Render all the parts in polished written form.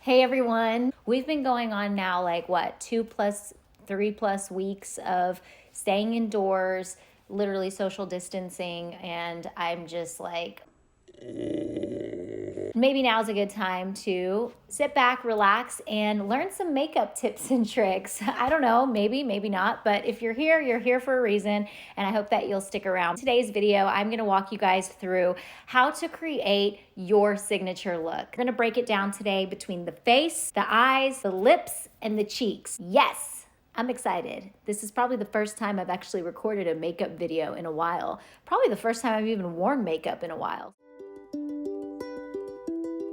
Hey everyone, we've been going on now like what, 3+ weeks of staying indoors, literally social distancing, and I'm just like, maybe now's a good time to sit back, relax, and learn some makeup tips and tricks. I don't know, maybe not, but if you're here for a reason, and I hope that you'll stick around. Today's video, I'm gonna walk you guys through how to create your signature look. We're gonna break it down today between the face, the eyes, the lips, and the cheeks. Yes, I'm excited. This is probably the first time I've actually recorded a makeup video in a while. Probably the first time I've even worn makeup in a while.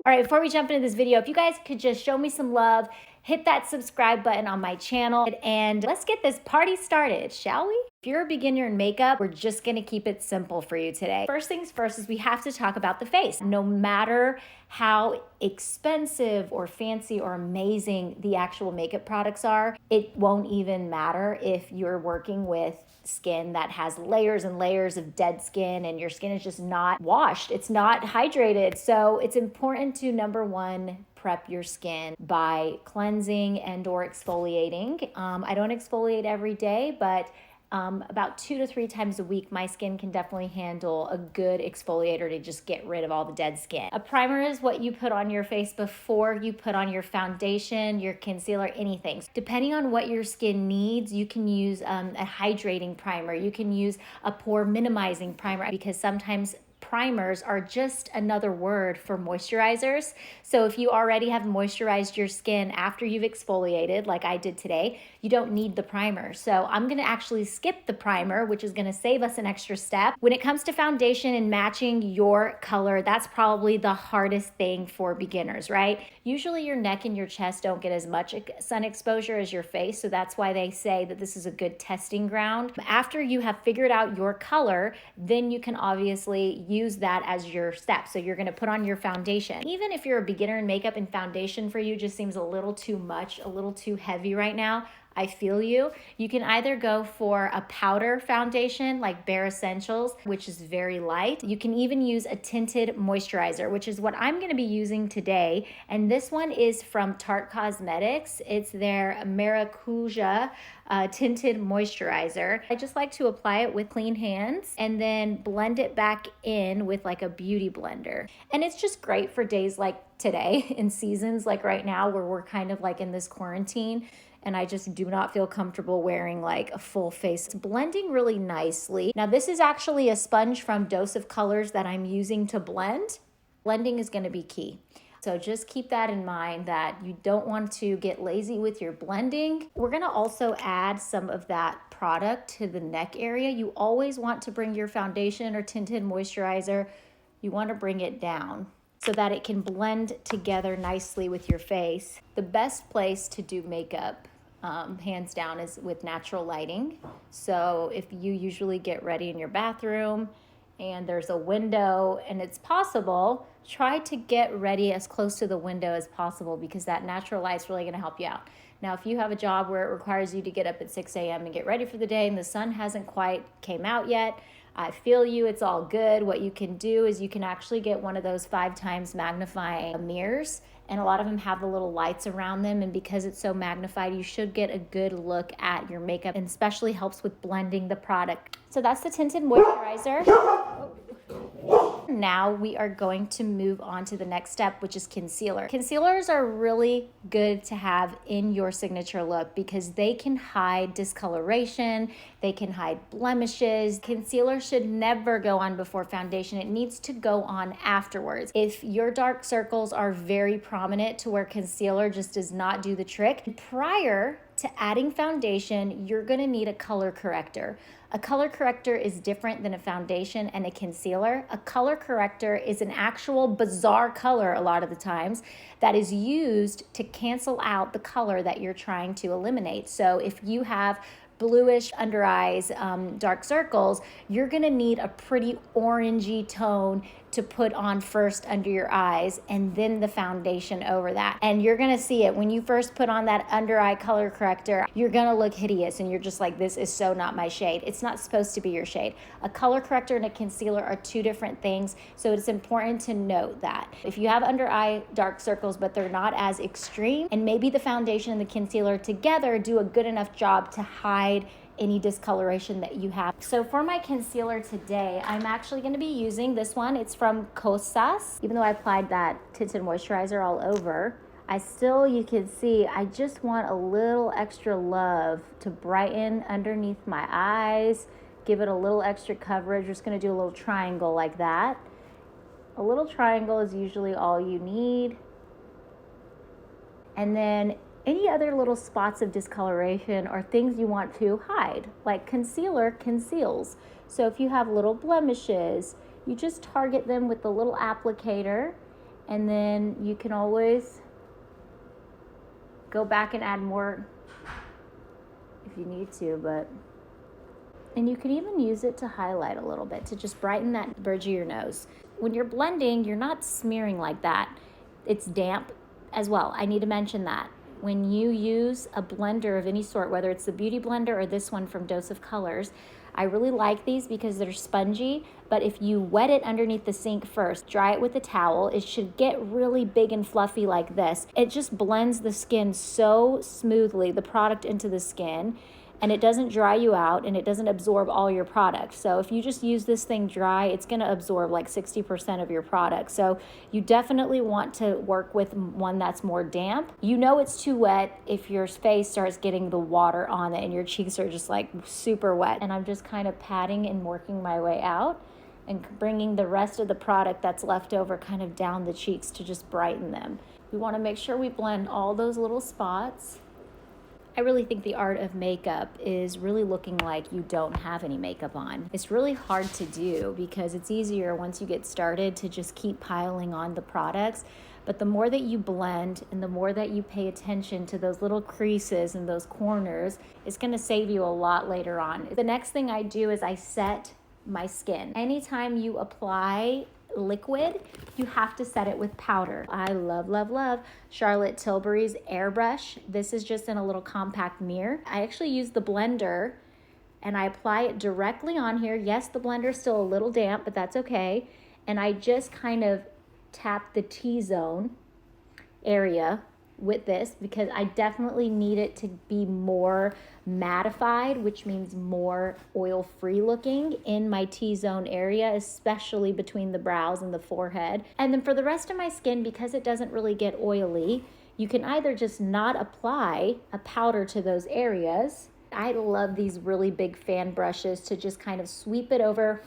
All right, before we jump into this video, if you guys could just show me some love, hit that subscribe button on my channel, and let's get this party started, shall we? If you're a beginner in makeup, we're just gonna keep it simple for you today. First things first is we have to talk about the face. No matter how expensive or fancy or amazing the actual makeup products are, it won't even matter if you're working with skin that has layers and layers of dead skin and your skin is just not washed, it's not hydrated. So it's important to, number one, prep your skin by cleansing and or exfoliating. I don't exfoliate every day, but about 2 to 3 times a week, my skin can definitely handle a good exfoliator to just get rid of all the dead skin. A primer is what you put on your face before you put on your foundation, your concealer, anything. Depending on what your skin needs, you can use a hydrating primer. You can use a pore minimizing primer, because sometimes primers are just another word for moisturizers. So if you already have moisturized your skin after you've exfoliated, like I did today, you don't need the primer. So I'm gonna actually skip the primer, which is gonna save us an extra step. When it comes to foundation and matching your color, that's probably the hardest thing for beginners, right? Usually your neck and your chest don't get as much sun exposure as your face, so that's why they say that this is a good testing ground. After you have figured out your color, then you can obviously use that as your step. So you're gonna put on your foundation. Even if you're a beginner in makeup and foundation for you just seems a little too much, a little too heavy right now, I feel you. You can either go for a powder foundation like Bare Essentials, which is very light. You can even use a tinted moisturizer, which is what I'm gonna be using today. And this one is from Tarte Cosmetics. It's their Maracuja tinted moisturizer. I just like to apply it with clean hands and then blend it back in with like a beauty blender. And it's just great for days like today, in seasons like right now where we're kind of like in this quarantine, and I just do not feel comfortable wearing like a full face. It's blending really nicely. Now this is actually a sponge from Dose of Colors that I'm using to blend. Blending is gonna be key. So just keep that in mind, that you don't want to get lazy with your blending. We're gonna also add some of that product to the neck area. You always want to bring your foundation or tinted moisturizer, you wanna bring it down so that it can blend together nicely with your face. The best place to do makeup, hands down, is with natural lighting. So if you usually get ready in your bathroom and there's a window and it's possible, try to get ready as close to the window as possible, because that natural light's really gonna help you out. Now, if you have a job where it requires you to get up at 6 a.m. and get ready for the day and the sun hasn't quite came out yet, I feel you, it's all good. What you can do is you can actually get one of those 5 times magnifying mirrors, and a lot of them have the little lights around them, and because it's so magnified, you should get a good look at your makeup, and especially helps with blending the product. So that's the tinted moisturizer. Now we are going to move on to the next step, which is concealer. Concealers are really good to have in your signature look because they can hide discoloration, they can hide blemishes. Concealer should never go on before foundation. It needs to go on afterwards. If your dark circles are very prominent to where concealer just does not do the trick, prior to adding foundation, you're gonna need a color corrector. A color corrector is different than a foundation and a concealer. A color corrector is an actual bizarre color a lot of the times that is used to cancel out the color that you're trying to eliminate. So if you have bluish under eyes, dark circles, you're gonna need a pretty orangey tone to put on first under your eyes and then the foundation over that. And you're gonna see it when you first put on that under eye color corrector. You're gonna look hideous and you're just like, this is so not my shade. It's not supposed to be your shade. A color corrector and a concealer are two different things, so it's important to note that. If you have under eye dark circles but they're not as extreme, and maybe the foundation and the concealer together do a good enough job to hide any discoloration that you have. So for my concealer today, I'm actually going to be using this one. It's from Kosas. Even though I applied that tinted moisturizer all over, I still, you can see, I just want a little extra love to brighten underneath my eyes, give it a little extra coverage. We're just going to do a little triangle like that. A little triangle is usually all you need. And then any other little spots of discoloration or things you want to hide, like concealer conceals. So if you have little blemishes, you just target them with the little applicator, and then you can always go back and add more if you need to, and you can even use it to highlight a little bit, to just brighten that bridge of your nose. When you're blending, you're not smearing like that. It's damp as well. I need to mention that. When you use a blender of any sort, whether it's the Beauty Blender or this one from Dose of Colors, I really like these because they're spongy, but if you wet it underneath the sink first, dry it with a towel, it should get really big and fluffy like this. It just blends the skin so smoothly, the product into the skin, and it doesn't dry you out and it doesn't absorb all your product. So if you just use this thing dry, it's gonna absorb like 60% of your product. So you definitely want to work with one that's more damp. You know it's too wet if your face starts getting the water on it and your cheeks are just like super wet. And I'm just kind of patting and working my way out and bringing the rest of the product that's left over kind of down the cheeks to just brighten them. We wanna make sure we blend all those little spots. I really think the art of makeup is really looking like you don't have any makeup on. It's really hard to do because it's easier once you get started to just keep piling on the products. But the more that you blend and the more that you pay attention to those little creases and those corners, it's gonna save you a lot later on. The next thing I do is I set my skin. Anytime you apply liquid, you have to set it with powder. I love, love, love Charlotte Tilbury's airbrush. This is just in a little compact mirror. I actually use the blender and I apply it directly on here. Yes, the blender is still a little damp, but that's okay. And I just kind of tap the T-zone area with this because I definitely need it to be more mattified, which means more oil-free looking in my T-zone area, especially between the brows and the forehead. And then for the rest of my skin, because it doesn't really get oily, you can either just not apply a powder to those areas. I love these really big fan brushes to just kind of sweep it over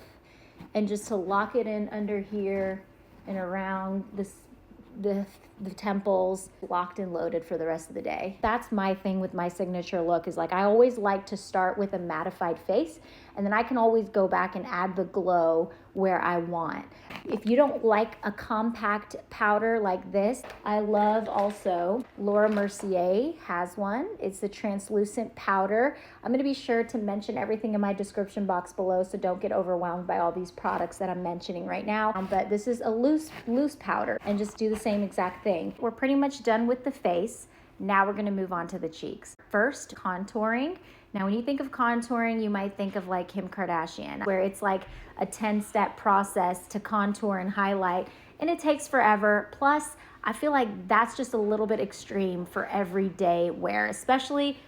and just to lock it in under here and around the temples, locked and loaded for the rest of the day. That's my thing with my signature look, is like I always like to start with a mattified face, and then I can always go back and add the glow where I want. If you don't like a compact powder like this, I love also Laura Mercier has one. It's a translucent powder. I'm going to be sure to mention everything in my description box below, so don't get overwhelmed by all these products that I'm mentioning right now. But this is a loose powder, and just do the same exact thing. We're pretty much done with the face. Now we're going to move on to the cheeks. First, contouring. Now, when you think of contouring, you might think of like Kim Kardashian, where it's like a 10-step process to contour and highlight, and it takes forever. Plus, I feel like that's just a little bit extreme for everyday wear, especially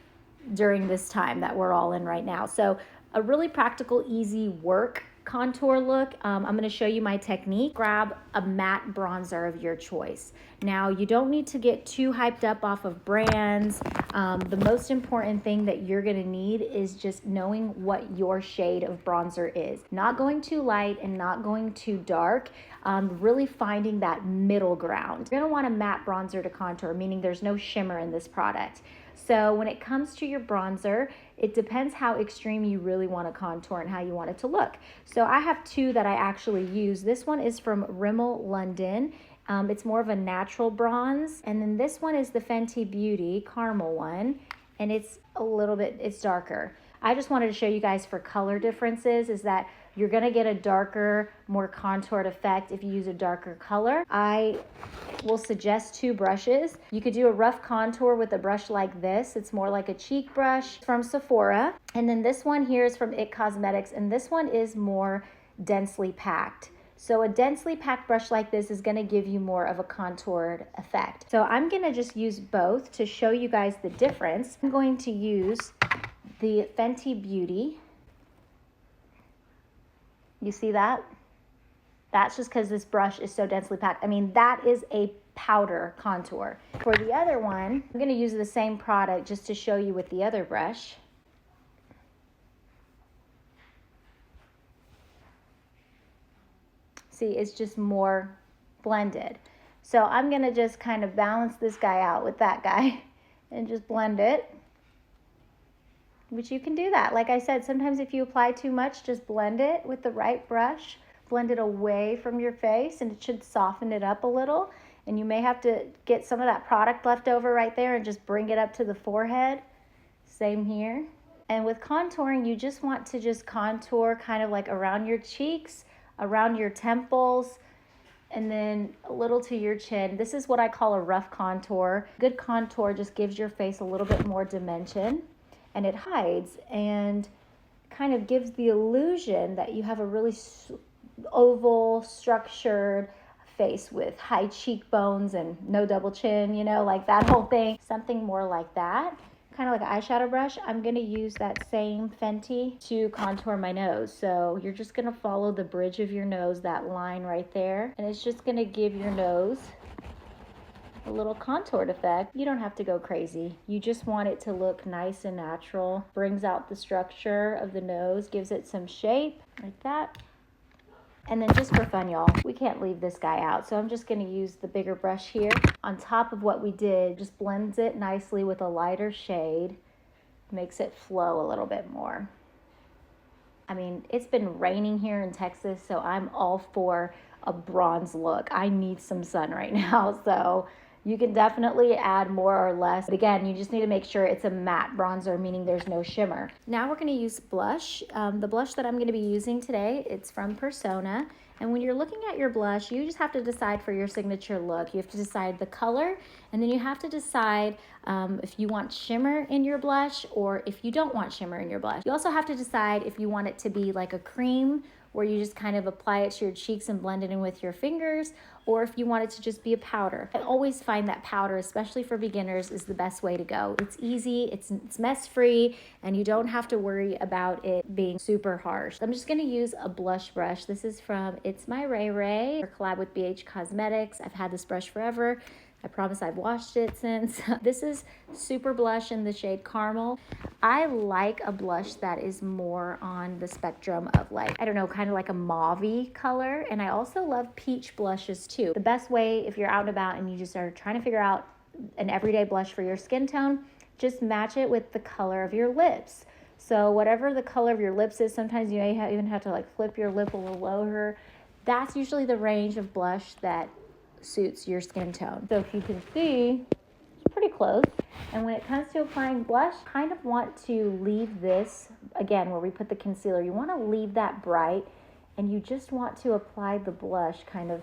during this time that we're all in right now. So a really practical, easy work contour look. I'm going to show you my technique. Grab a matte bronzer of your choice. Now, you don't need to get too hyped up off of brands. The most important thing that you're going to need is just knowing what your shade of bronzer is. Not going too light and not going too dark. Really finding that middle ground. You're going to want a matte bronzer to contour, meaning there's no shimmer in this product. So when it comes to your bronzer, it depends how extreme you really want to contour and how you want it to look. So I have two that I actually use. This one is from Rimmel London. It's more of a natural bronze. And then this one is the Fenty Beauty caramel one. And it's a little bit, it's darker. I just wanted to show you guys for color differences is that You're gonna get a darker, more contoured effect if you use a darker color. I will suggest two brushes. You could do a rough contour with a brush like this. It's more like a cheek brush from Sephora. And then this one here is from IT Cosmetics, and this one is more densely packed. So a densely packed brush like this is gonna give you more of a contoured effect. So I'm gonna just use both to show you guys the difference. I'm going to use the Fenty Beauty. You see that? That's just because this brush is so densely packed. I mean, that is a powder contour. For the other one, I'm gonna use the same product just to show you with the other brush. See, it's just more blended. So I'm gonna just kind of balance this guy out with that guy and just blend it. But you can do that. Like I said, sometimes if you apply too much, just blend it with the right brush. Blend it away from your face and it should soften it up a little. And you may have to get some of that product left over right there and just bring it up to the forehead. Same here. And with contouring, you just want to just contour kind of like around your cheeks, around your temples, and then a little to your chin. This is what I call a rough contour. Good contour just gives your face a little bit more dimension, and it hides and kind of gives the illusion that you have a really oval, structured face with high cheekbones and no double chin, you know, like that whole thing. Something more like that. Kind of like an eyeshadow brush. I'm going to use that same Fenty to contour my nose. So you're just going to follow the bridge of your nose, that line right there. And it's just going to give your nose a little contoured effect. You don't have to go crazy. You just want it to look nice and natural. Brings out the structure of the nose, gives it some shape like that. And then just for fun, y'all, we can't leave this guy out. So I'm just gonna use the bigger brush here. On top of what we did, just blends it nicely with a lighter shade. Makes it flow a little bit more. I mean, it's been raining here in Texas, so I'm all for a bronze look. I need some sun right now, so you can definitely add more or less. But again, you just need to make sure it's a matte bronzer, meaning there's no shimmer. Now we're gonna use blush. The blush that I'm gonna be using today, it's from Persona. And when you're looking at your blush, you just have to decide for your signature look. You have to decide the color, and then you have to decide if you want shimmer in your blush or if you don't want shimmer in your blush. You also have to decide if you want it to be like a cream where you just kind of apply it to your cheeks and blend it in with your fingers, or if you want it to just be a powder. I always find that powder, especially for beginners, is the best way to go. It's easy, it's mess-free, and you don't have to worry about it being super harsh. I'm just gonna use a blush brush. This is from It's My Ray Ray, or collab with BH Cosmetics. I've had this brush forever. I promise I've washed it since. This is Super Blush in the shade Caramel. I like a blush that is more on the spectrum of like, I don't know, kind of like a mauve-y color. And I also love peach blushes too. The best way if you're out and about and you just are trying to figure out an everyday blush for your skin tone, just match it with the color of your lips. So whatever the color of your lips is, sometimes you may even have to like flip your lip a little lower. That's usually the range of blush that suits your skin tone. So if you can see, it's pretty close. And when it comes to applying blush, kind of want to leave this, again, where we put the concealer, you want to leave that bright, and you just want to apply the blush kind of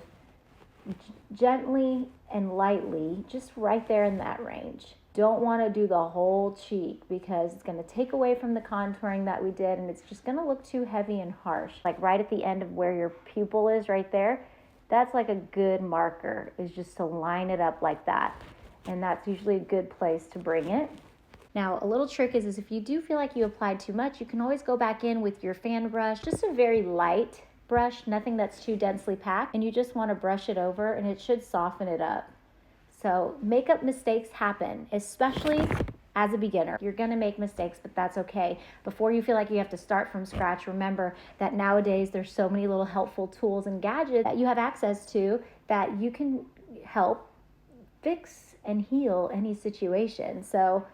gently and lightly, just right there in that range. Don't want to do the whole cheek because it's going to take away from the contouring that we did, and it's just going to look too heavy and harsh. Like right at the end of where your pupil is right there, that's like a good marker, is just to line it up like that. And that's usually a good place to bring it. Now, a little trick is if you do feel like you applied too much, you can always go back in with your fan brush, just a very light brush, nothing that's too densely packed, and you just want to brush it over and it should soften it up. So makeup mistakes happen, especially as a beginner. You're gonna make mistakes, but that's okay. Before you feel like you have to start from scratch, remember that nowadays there's so many little helpful tools and gadgets that you have access to that you can help fix and heal any situation. So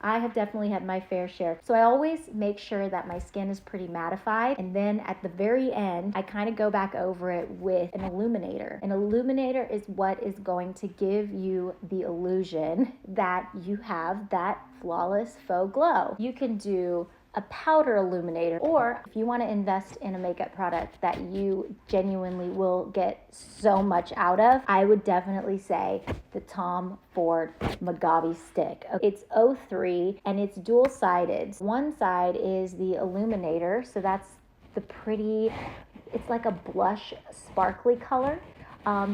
I have definitely had my fair share. So I always make sure that my skin is pretty mattified, and then at the very end, I kind of go back over it with an illuminator. An illuminator is what is going to give you the illusion that you have that flawless faux glow. You can do a powder illuminator, or if you want to invest in a makeup product that you genuinely will get so much out of, I would definitely say the Tom Ford Magave stick. It's 03 and it's dual-sided. One side is the illuminator, so that's the pretty, it's like a blush sparkly color.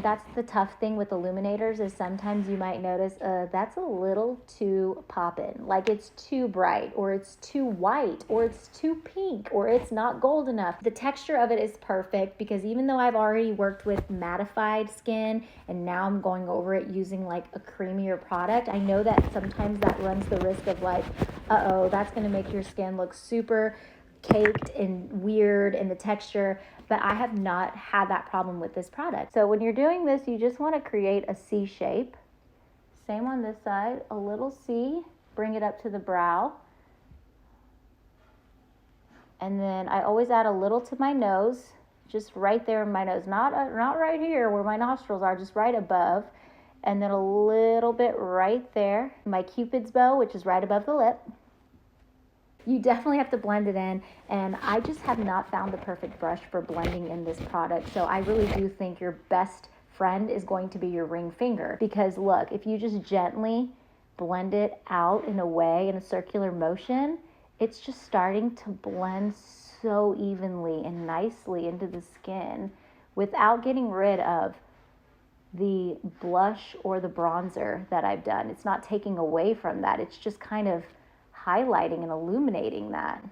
That's the tough thing with illuminators, is sometimes you might notice that's a little too poppin', like it's too bright, or it's too white, or it's too pink, or it's not gold enough. The texture of it is perfect, because even though I've already worked with mattified skin and now I'm going over it using like a creamier product, I know that sometimes that runs the risk of like, that's going to make your skin look super caked and weird in the texture, but I have not had that problem with this product. So when you're doing this, you just want to create a C shape. Same on this side, a little C, bring it up to the brow. And then I always add a little to my nose, just right there in my nose, not right here where my nostrils are, just right above. And then a little bit right there. My Cupid's bow, which is right above the lip. You definitely have to blend it in, and I just have not found the perfect brush for blending in this product. So I really do think your best friend is going to be your ring finger, because look, if you just gently blend it out in a way, in a circular motion, it's just starting to blend so evenly and nicely into the skin without getting rid of the blush or the bronzer that I've done. It's not taking away from that. It's just kind of highlighting and illuminating that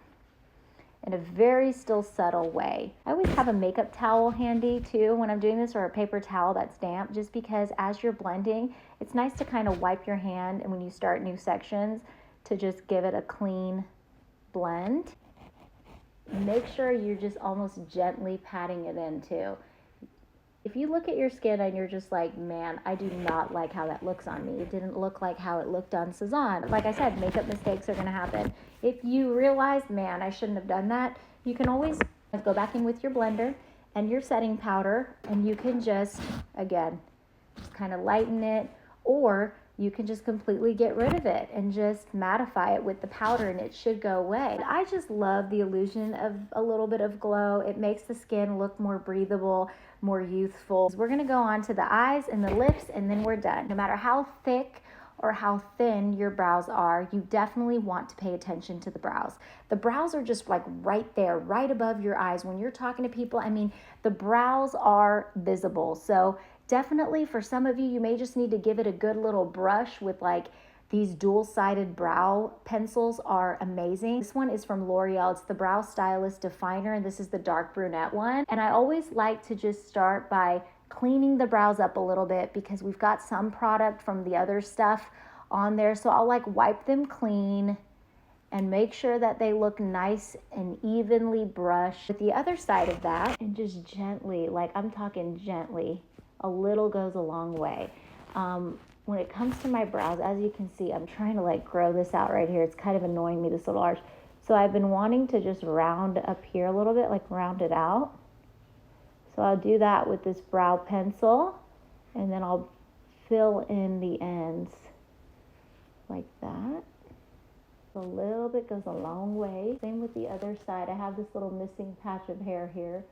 in a very still subtle way. I always have a makeup towel handy too when I'm doing this, or a paper towel that's damp, just because as you're blending, it's nice to kind of wipe your hand, and when you start new sections, to just give it a clean blend. Make sure you're just almost gently patting it in too. If you look at your skin and you're just like, man, I do not like how that looks on me. It didn't look like how it looked on Sazan. Like I said, makeup mistakes are going to happen. If you realize, man, I shouldn't have done that, you can always go back in with your blender and your setting powder, and you can just, again, just kind of lighten it, or you can just completely get rid of it and just mattify it with the powder, and it should go away. I just love the illusion of a little bit of glow. It makes the skin look more breathable, more youthful. We're gonna go on to the eyes and the lips, and then we're done. No matter how thick or how thin your brows are, you definitely want to pay attention to the brows. The brows are just like right there, right above your eyes. When you're talking to people, I mean, the brows are visible. So definitely for some of you, you may just need to give it a good little brush with like these dual-sided brow pencils are amazing. This one is from L'Oreal. It's the Brow Stylist Definer, and this is the dark brunette one. And I always like to just start by cleaning the brows up a little bit, because we've got some product from the other stuff on there. So I'll like wipe them clean and make sure that they look nice and evenly brushed. With the other side of that, and just gently, like I'm talking gently, a little goes a long way. When it comes to my brows, as you can see, I'm trying to like grow this out right here. It's kind of annoying me, this little arch. So I've been wanting to just round up here a little bit, like round it out. So I'll do that with this brow pencil, and then I'll fill in the ends like that. A little bit goes a long way. Same with the other side. I have this little missing patch of hair here.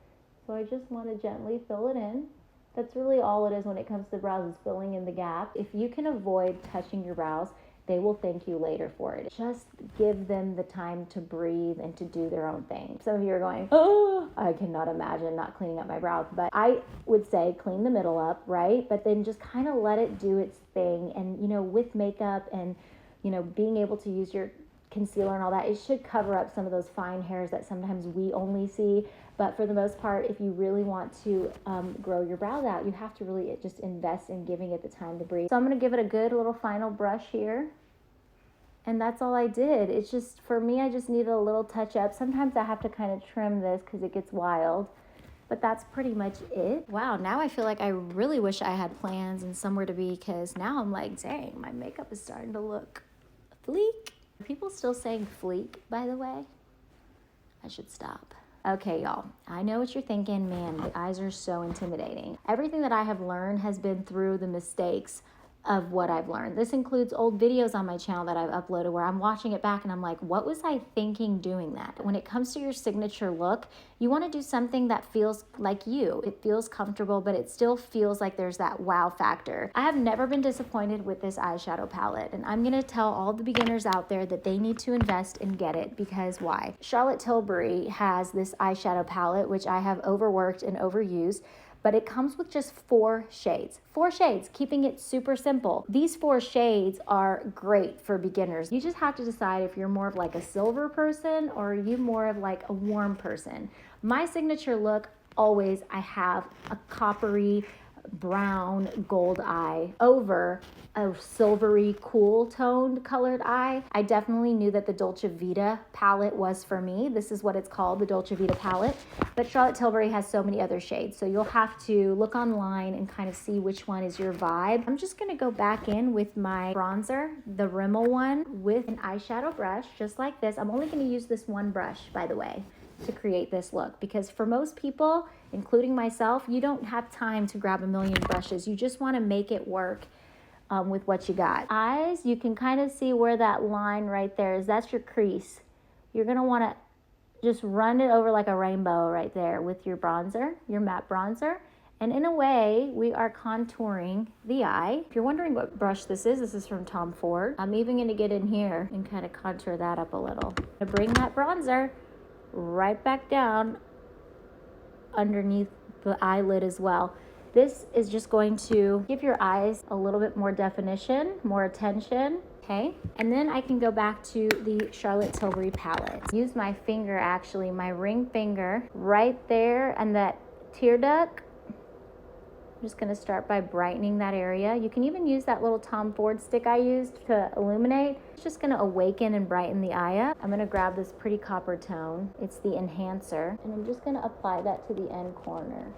So I just want to gently fill it in. That's really all it is when it comes to brows, is filling in the gap. If you can avoid touching your brows, they will thank you later for it. Just give them the time to breathe and to do their own thing. Some of you are going, oh, I cannot imagine not cleaning up my brows. But I would say clean the middle up, right? But then just kind of let it do its thing. And, you know, with makeup and, you know, being able to use your concealer and all that, it should cover up some of those fine hairs that sometimes we only see. But for the most part, if you really want to grow your brows out, you have to really just invest in giving it the time to breathe. So I'm going to give it a good little final brush here. And that's all I did. It's just, for me, I just needed a little touch up. Sometimes I have to kind of trim this because it gets wild. But that's pretty much it. Wow, now I feel like I really wish I had plans and somewhere to be, because now I'm like, dang, my makeup is starting to look fleek. Are people still saying fleek, by the way? I should stop. Okay, y'all, I know what you're thinking. Man, the eyes are so intimidating. Everything that I have learned has been through the mistakes of what I've learned. This includes old videos on my channel that I've uploaded where I'm watching it back and I'm like, what was I thinking doing that? When it comes to your signature look, you want to do something that feels like you. It feels comfortable, but it still feels like there's that wow factor. I have never been disappointed with this eyeshadow palette, and I'm going to tell all the beginners out there that they need to invest and get it, because why? Charlotte Tilbury has this eyeshadow palette, which I have overworked and overused, but it comes with just 4 shades. 4 shades, keeping it super simple. These 4 shades are great for beginners. You just have to decide if you're more of like a silver person or are you more of like a warm person. My signature look, always I have a coppery brown gold eye over a silvery cool toned colored eye. I definitely knew that the Dolce Vita palette was for me. This is what it's called, the Dolce Vita palette, but Charlotte Tilbury has so many other shades, so you'll have to look online and kind of see which one is your vibe. I'm just gonna go back in with my bronzer, the Rimmel one, with an eyeshadow brush just like this. I'm only gonna use this one brush, by the way, to create this look, because for most people, including myself, you don't have time to grab a million brushes. You just want to make it work with what you got. Eyes, you can kind of see where that line right there is. That's your crease. You're going to want to just run it over like a rainbow right there with your bronzer, your matte bronzer. And in a way, we are contouring the eye. If you're wondering what brush this is from Tom Ford. I'm even going to get in here and kind of contour that up a little. To bring that bronzer right back down underneath the eyelid as well. This is just going to give your eyes a little bit more definition, more attention, okay? And then I can go back to the Charlotte Tilbury palette. Use my finger, actually, my ring finger right there and that tear duct. I'm just gonna start by brightening that area. You can even use that little Tom Ford stick I used to illuminate. It's just gonna awaken and brighten the eye up. I'm gonna grab this pretty copper tone. It's the enhancer, and I'm just gonna apply that to the end corner.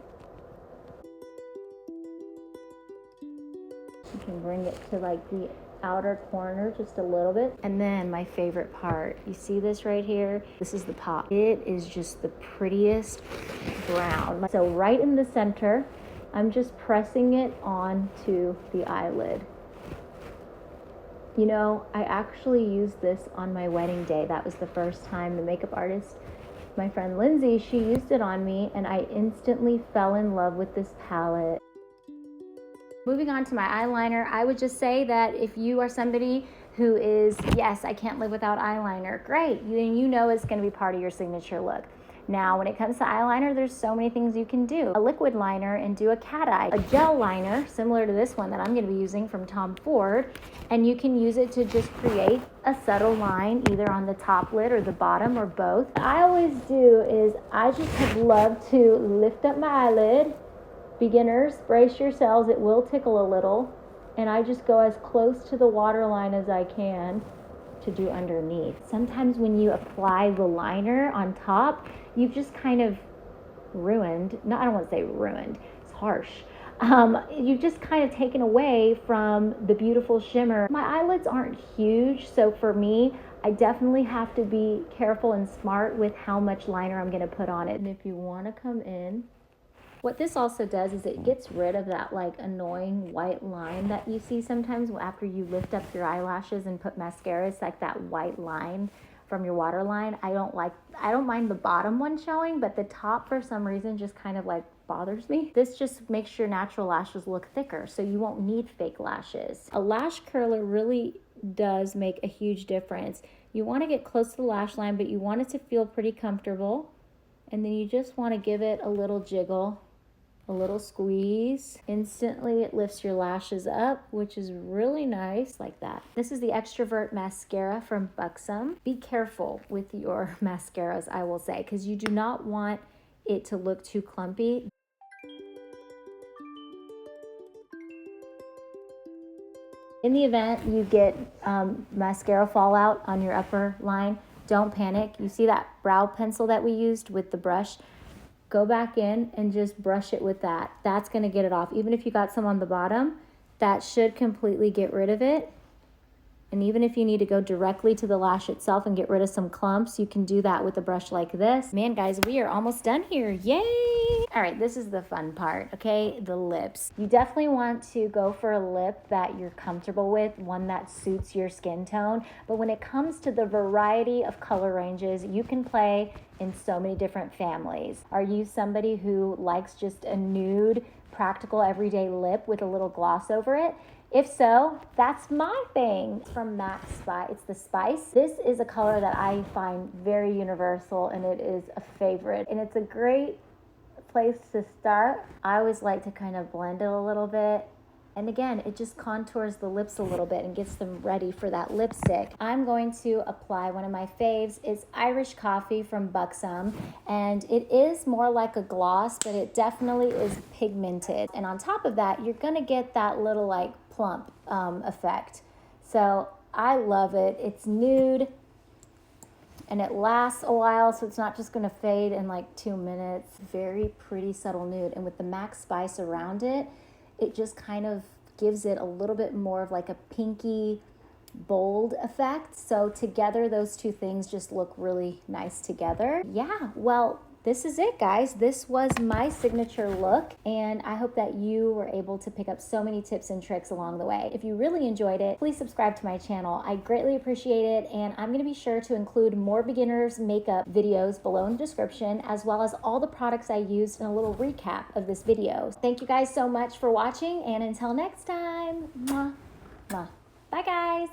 You can bring it to like the outer corner just a little bit. And then my favorite part, you see this right here? This is the pop. It is just the prettiest brown. So right in the center, I'm just pressing it onto the eyelid. You know, I actually used this on my wedding day. That was the first time the makeup artist, my friend Lindsay, she used it on me, and I instantly fell in love with this palette. Moving on to my eyeliner, I would just say that if you are somebody who is, yes, I can't live without eyeliner, great. You know it's gonna be part of your signature look. Now, when it comes to eyeliner, there's so many things you can do. A liquid liner and do a cat eye. A gel liner, similar to this one that I'm gonna be using from Tom Ford, and you can use it to just create a subtle line, either on the top lid or the bottom or both. What I always do is I just have loved to lift up my eyelid. Beginners, brace yourselves, it will tickle a little, and I just go as close to the waterline as I can to do underneath. Sometimes when you apply the liner on top, you've just kind of ruined, no, I don't want to say ruined, it's harsh. You've just kind of taken away from the beautiful shimmer. My eyelids aren't huge, so for me, I definitely have to be careful and smart with how much liner I'm going to put on it. And if you want to come in, what this also does is it gets rid of that like annoying white line that you see sometimes after you lift up your eyelashes and put mascara. It's like that white line from your waterline. I don't mind the bottom one showing, but the top for some reason just kind of like bothers me. This just makes your natural lashes look thicker, so you won't need fake lashes. A lash curler really does make a huge difference. You want to get close to the lash line, but you want it to feel pretty comfortable. And then you just want to give it a little jiggle, a little squeeze. Instantly it lifts your lashes up, which is really nice, like that. This is the Extrovert mascara from Buxom. Be careful with your mascaras, I will say, because you do not want it to look too clumpy. In the event you get mascara fallout on your upper line, don't panic. You see that brow pencil that we used with the brush? Go back in and just brush it with that. That's gonna get it off. Even if you got some on the bottom, that should completely get rid of it. And even if you need to go directly to the lash itself and get rid of some clumps, you can do that with a brush like this. Man, guys, we are almost done here. Yay! All right, this is the fun part, okay? The lips. You definitely want to go for a lip that you're comfortable with, one that suits your skin tone. But when it comes to the variety of color ranges, you can play in so many different families. Are you somebody who likes just a nude, practical, everyday lip with a little gloss over it? If so, that's my thing. It's from MAC Spice. It's the Spice. This is a color that I find very universal, and it is a favorite. And it's a great place to start. I always like to kind of blend it a little bit. And again, it just contours the lips a little bit and gets them ready for that lipstick. I'm going to apply one of my faves. It's Irish Coffee from Buxom. And it is more like a gloss, but it definitely is pigmented. And on top of that, you're gonna get that little like plump effect. So I love it. It's nude. And it lasts a while, so it's not just gonna fade in like 2 minutes. Very pretty subtle nude. And with the MAC Spice around it, it just kind of gives it a little bit more of like a pinky, bold effect. So together, those two things just look really nice together. Yeah, well, this is it, guys. This was my signature look, and I hope that you were able to pick up so many tips and tricks along the way. If you really enjoyed it, please subscribe to my channel. I greatly appreciate it, and I'm gonna be sure to include more beginners makeup videos below in the description, as well as all the products I used in a little recap of this video. Thank you guys so much for watching, and until next time, mwah, mwah. Bye, guys.